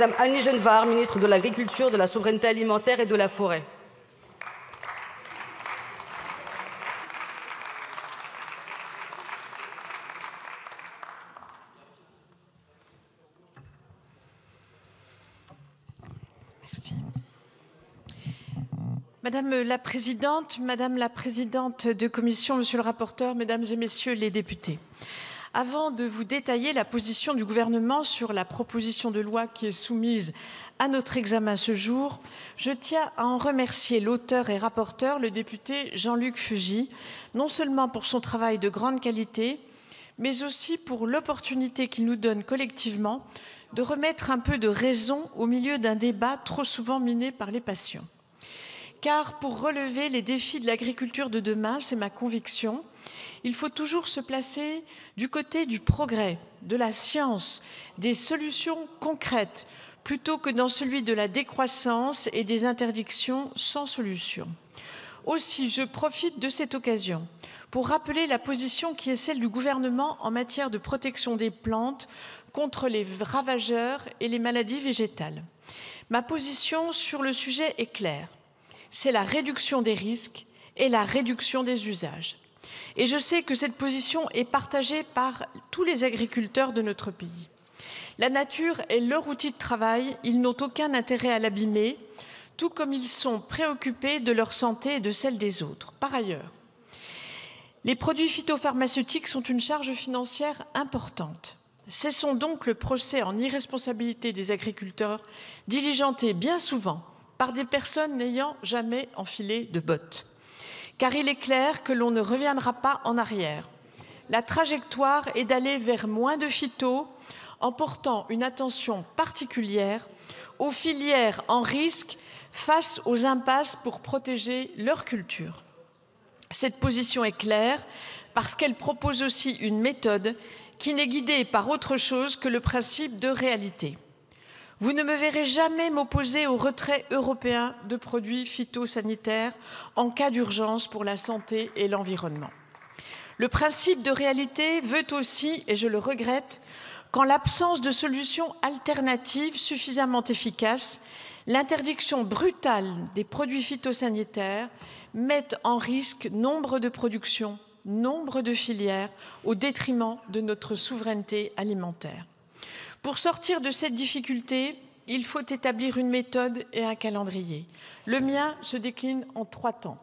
Madame Annie Genevard, ministre de l'Agriculture, de la Souveraineté alimentaire et de la Forêt. Merci. Madame la Présidente de commission, Monsieur le rapporteur, Mesdames et Messieurs les députés. Avant de vous détailler la position du gouvernement sur la proposition de loi qui est soumise à notre examen ce jour, je tiens à en remercier l'auteur et rapporteur, le député Jean-Luc Fugit, non seulement pour son travail de grande qualité, mais aussi pour l'opportunité qu'il nous donne collectivement de remettre un peu de raison au milieu d'un débat trop souvent miné par les passions. Car pour relever les défis de l'agriculture de demain, c'est ma conviction, il faut toujours se placer du côté du progrès, de la science, des solutions concrètes, plutôt que dans celui de la décroissance et des interdictions sans solution. Aussi, je profite de cette occasion pour rappeler la position qui est celle du gouvernement en matière de protection des plantes contre les ravageurs et les maladies végétales. Ma position sur le sujet est claire. C'est la réduction des risques et la réduction des usages. Et je sais que cette position est partagée par tous les agriculteurs de notre pays. La nature est leur outil de travail, ils n'ont aucun intérêt à l'abîmer, tout comme ils sont préoccupés de leur santé et de celle des autres. Par ailleurs, les produits phytopharmaceutiques sont une charge financière importante. Cessons donc le procès en irresponsabilité des agriculteurs, diligentés bien souvent par des personnes n'ayant jamais enfilé de bottes. Car il est clair que l'on ne reviendra pas en arrière. La trajectoire est d'aller vers moins de phyto en portant une attention particulière aux filières en risque face aux impasses pour protéger leur culture. Cette position est claire parce qu'elle propose aussi une méthode qui n'est guidée par autre chose que le principe de réalité. Vous ne me verrez jamais m'opposer au retrait européen de produits phytosanitaires en cas d'urgence pour la santé et l'environnement. Le principe de réalité veut aussi, et je le regrette, qu'en l'absence de solutions alternatives suffisamment efficaces, l'interdiction brutale des produits phytosanitaires mette en risque nombre de productions, nombre de filières, au détriment de notre souveraineté alimentaire. Pour sortir de cette difficulté, il faut établir une méthode et un calendrier. Le mien se décline en 3 temps.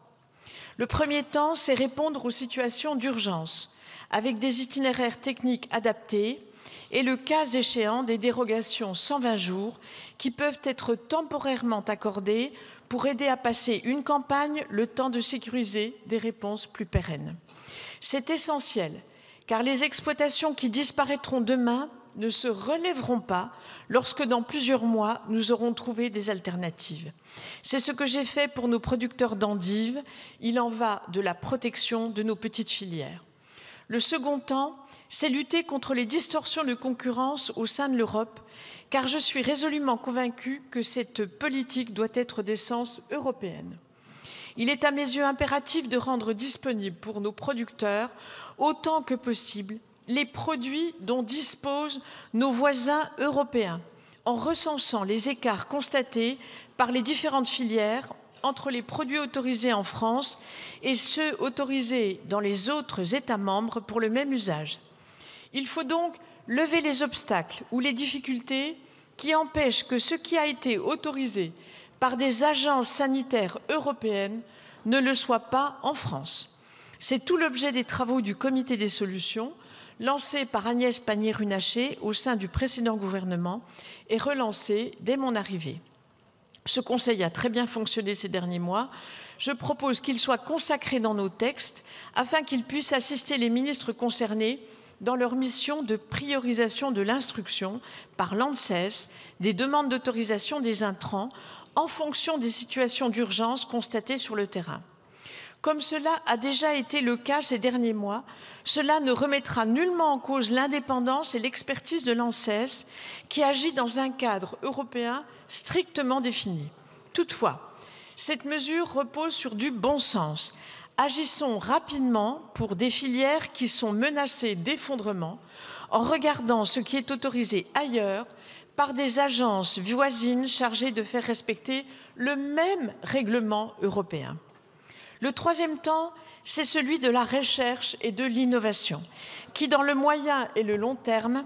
Le premier temps, c'est répondre aux situations d'urgence, avec des itinéraires techniques adaptés et, le cas échéant, des dérogations 120 jours qui peuvent être temporairement accordées pour aider à passer une campagne, le temps de sécuriser des réponses plus pérennes. C'est essentiel, car les exploitations qui disparaîtront demain ne se relèveront pas lorsque dans plusieurs mois, nous aurons trouvé des alternatives. C'est ce que j'ai fait pour nos producteurs d'endives. Il en va de la protection de nos petites filières. Le second temps, c'est lutter contre les distorsions de concurrence au sein de l'Europe, car je suis résolument convaincue que cette politique doit être d'essence européenne. Il est à mes yeux impératif de rendre disponibles pour nos producteurs, autant que possible, les produits dont disposent nos voisins européens, en recensant les écarts constatés par les différentes filières entre les produits autorisés en France et ceux autorisés dans les autres États membres pour le même usage. Il faut donc lever les obstacles ou les difficultés qui empêchent que ce qui a été autorisé par des agences sanitaires européennes ne le soit pas en France. C'est tout l'objet des travaux du Comité des solutions, lancé par Agnès Pannier-Runacher au sein du précédent gouvernement et relancé dès mon arrivée. Ce conseil a très bien fonctionné ces derniers mois. Je propose qu'il soit consacré dans nos textes afin qu'il puisse assister les ministres concernés dans leur mission de priorisation de l'instruction par l'ANSES des demandes d'autorisation des intrants en fonction des situations d'urgence constatées sur le terrain. Comme cela a déjà été le cas ces derniers mois, cela ne remettra nullement en cause l'indépendance et l'expertise de l'ANSES qui agit dans un cadre européen strictement défini. Toutefois, cette mesure repose sur du bon sens. Agissons rapidement pour des filières qui sont menacées d'effondrement en regardant ce qui est autorisé ailleurs par des agences voisines chargées de faire respecter le même règlement européen. Le troisième temps, c'est celui de la recherche et de l'innovation, qui, dans le moyen et le long terme,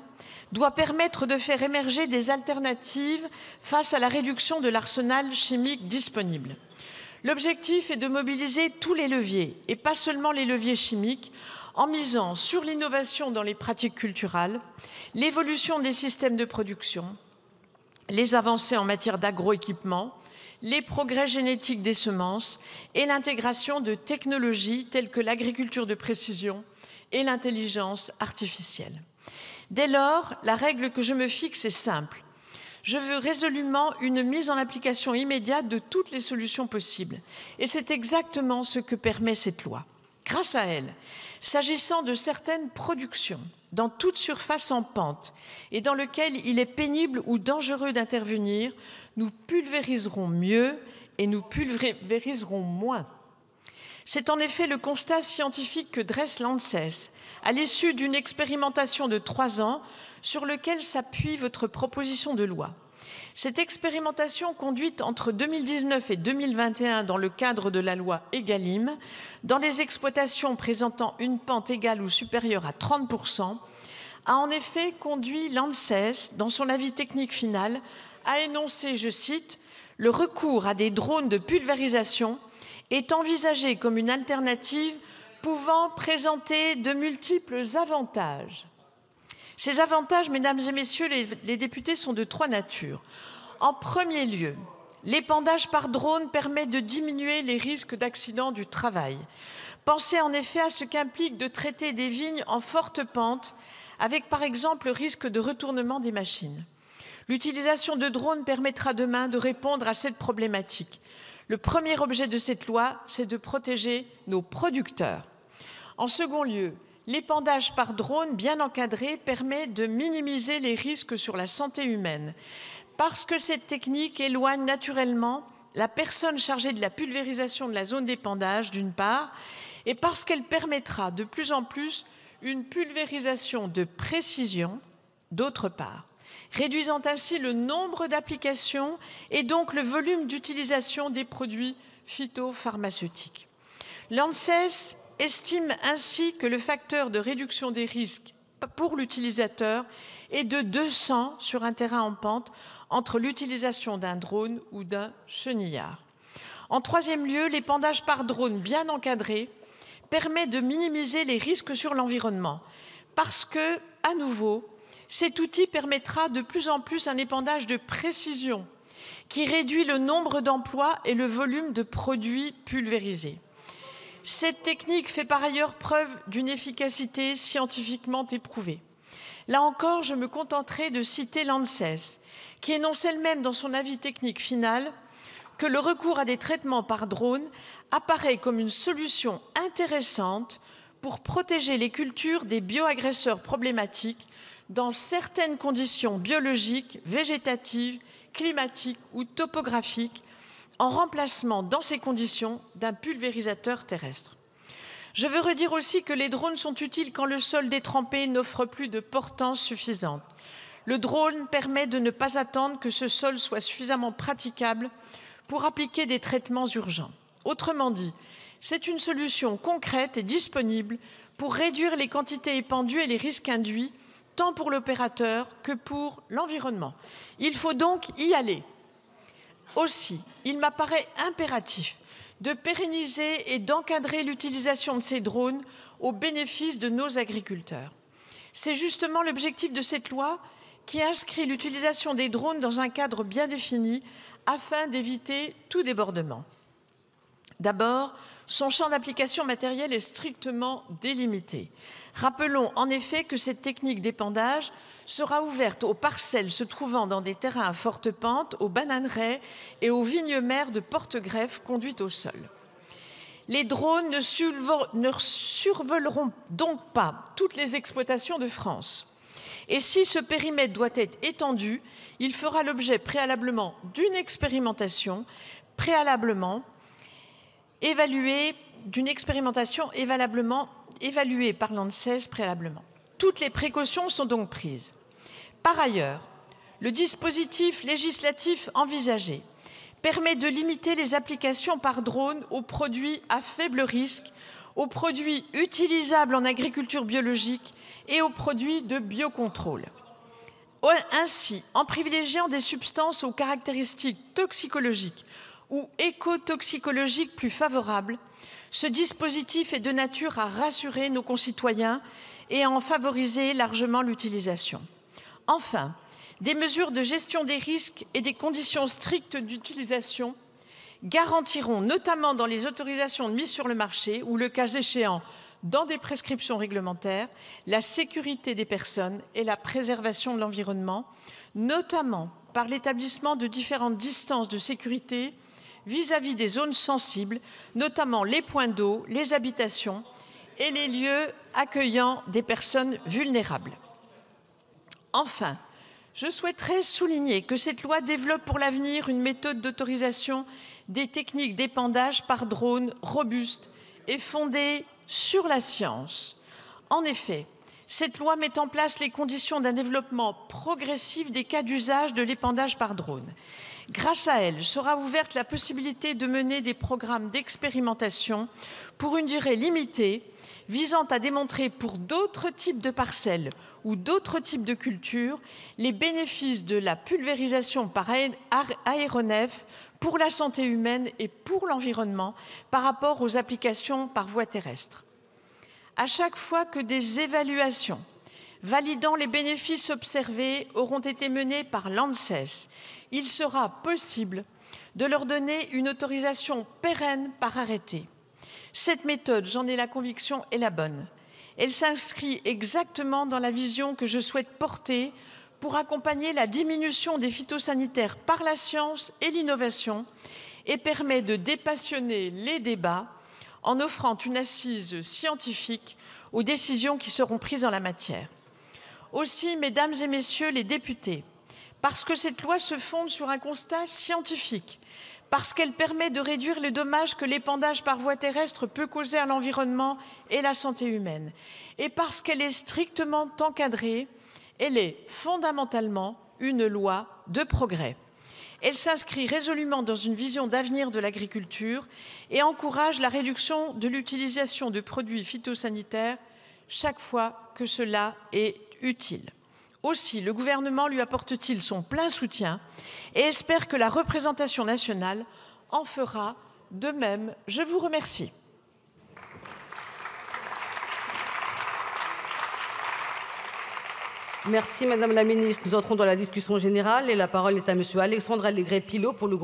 doit permettre de faire émerger des alternatives face à la réduction de l'arsenal chimique disponible. L'objectif est de mobiliser tous les leviers, et pas seulement les leviers chimiques, en misant sur l'innovation dans les pratiques culturales, l'évolution des systèmes de production, les avancées en matière d'agroéquipement, les progrès génétiques des semences et l'intégration de technologies telles que l'agriculture de précision et l'intelligence artificielle. Dès lors, la règle que je me fixe est simple. Je veux résolument une mise en application immédiate de toutes les solutions possibles. Et c'est exactement ce que permet cette loi. Grâce à elle, s'agissant de certaines productions, dans toute surface en pente et dans lequel il est pénible ou dangereux d'intervenir, nous pulvériserons mieux et nous pulvériserons moins. C'est en effet le constat scientifique que dresse l'ANSES à l'issue d'une expérimentation de 3 ans sur lequel s'appuie votre proposition de loi. Cette expérimentation conduite entre 2019 et 2021 dans le cadre de la loi Egalim, dans les exploitations présentant une pente égale ou supérieure à 30%, a en effet conduit l'ANSES, dans son avis technique final, à énoncer, je cite, « Le recours à des drones de pulvérisation est envisagé comme une alternative pouvant présenter de multiples avantages. » Ces avantages, mesdames et messieurs les députés, sont de 3 natures. En premier lieu, l'épandage par drone permet de diminuer les risques d'accidents du travail. Pensez en effet à ce qu'implique de traiter des vignes en forte pente, avec par exemple le risque de retournement des machines. L'utilisation de drones permettra demain de répondre à cette problématique. Le premier objet de cette loi, c'est de protéger nos producteurs. En second lieu, l'épandage par drone bien encadré permet de minimiser les risques sur la santé humaine, parce que cette technique éloigne naturellement la personne chargée de la pulvérisation de la zone d'épandage, d'une part, et parce qu'elle permettra de plus en plus une pulvérisation de précision, d'autre part, réduisant ainsi le nombre d'applications et donc le volume d'utilisation des produits phytopharmaceutiques. L'ANSES estime ainsi que le facteur de réduction des risques pour l'utilisateur est de 200 sur un terrain en pente entre l'utilisation d'un drone ou d'un chenillard. En troisième lieu, l'épandage par drone bien encadré permet de minimiser les risques sur l'environnement parce que, à nouveau, cet outil permettra de plus en plus un épandage de précision qui réduit le nombre d'emplois et le volume de produits pulvérisés. Cette technique fait par ailleurs preuve d'une efficacité scientifiquement éprouvée. Là encore, je me contenterai de citer l'ANSES, qui énonce elle-même dans son avis technique final que le recours à des traitements par drone apparaît comme une solution intéressante pour protéger les cultures des bioagresseurs problématiques dans certaines conditions biologiques, végétatives, climatiques ou topographiques, en remplacement dans ces conditions d'un pulvérisateur terrestre. Je veux redire aussi que les drones sont utiles quand le sol détrempé n'offre plus de portance suffisante. Le drone permet de ne pas attendre que ce sol soit suffisamment praticable pour appliquer des traitements urgents. Autrement dit, c'est une solution concrète et disponible pour réduire les quantités épandues et les risques induits, tant pour l'opérateur que pour l'environnement. Il faut donc y aller. Aussi, il m'apparaît impératif de pérenniser et d'encadrer l'utilisation de ces drones au bénéfice de nos agriculteurs. C'est justement l'objectif de cette loi qui inscrit l'utilisation des drones dans un cadre bien défini afin d'éviter tout débordement. D'abord, son champ d'application matériel est strictement délimité. Rappelons en effet que cette technique d'épandage sera ouverte aux parcelles se trouvant dans des terrains à forte pente, aux bananeraies et aux vignes mères de porte-greffe conduites au sol. Les drones ne survoleront donc pas toutes les exploitations de France. Et si ce périmètre doit être étendu, il fera l'objet préalablement d'une expérimentation évaluée par l'ANSES préalablement. Toutes les précautions sont donc prises. Par ailleurs, Le dispositif législatif envisagé permet de limiter les applications par drone aux produits à faible risque, aux produits utilisables en agriculture biologique et aux produits de biocontrôle. Ainsi, en privilégiant des substances aux caractéristiques toxicologiques ou écotoxicologiques plus favorables, ce dispositif est de nature à rassurer nos concitoyens et à en favoriser largement l'utilisation. Enfin, des mesures de gestion des risques et des conditions strictes d'utilisation garantiront, notamment dans les autorisations de mise sur le marché ou, le cas échéant, dans des prescriptions réglementaires, la sécurité des personnes et la préservation de l'environnement, notamment par l'établissement de différentes distances de sécurité vis-à-vis des zones sensibles, notamment les points d'eau, les habitations et les lieux accueillant des personnes vulnérables. Enfin, je souhaiterais souligner que cette loi développe pour l'avenir une méthode d'autorisation des techniques d'épandage par drone robuste et fondée sur la science. En effet, cette loi met en place les conditions d'un développement progressif des cas d'usage de l'épandage par drone. Grâce à elle, sera ouverte la possibilité de mener des programmes d'expérimentation pour une durée limitée, visant à démontrer pour d'autres types de parcelles ou d'autres types de cultures les bénéfices de la pulvérisation par aéronef pour la santé humaine et pour l'environnement par rapport aux applications par voie terrestre. À chaque fois que des évaluations validant les bénéfices observés auront été menées par l'ANSES, il sera possible de leur donner une autorisation pérenne par arrêté. Cette méthode, j'en ai la conviction, est la bonne. Elle s'inscrit exactement dans la vision que je souhaite porter pour accompagner la diminution des phytosanitaires par la science et l'innovation et permet de dépassionner les débats en offrant une assise scientifique aux décisions qui seront prises en la matière. Aussi, mesdames et messieurs les députés, parce que cette loi se fonde sur un constat scientifique, parce qu'elle permet de réduire les dommages que l'épandage par voie terrestre peut causer à l'environnement et la santé humaine, et parce qu'elle est strictement encadrée, elle est fondamentalement une loi de progrès. Elle s'inscrit résolument dans une vision d'avenir de l'agriculture et encourage la réduction de l'utilisation de produits phytosanitaires chaque fois que cela est utile. Aussi, le gouvernement lui apporte-t-il son plein soutien et espère que la représentation nationale en fera de même. Je vous remercie. Merci Madame la Ministre. Nous entrons dans la discussion générale et la parole est à Monsieur Alexandre Allégret-Pilot pour le groupe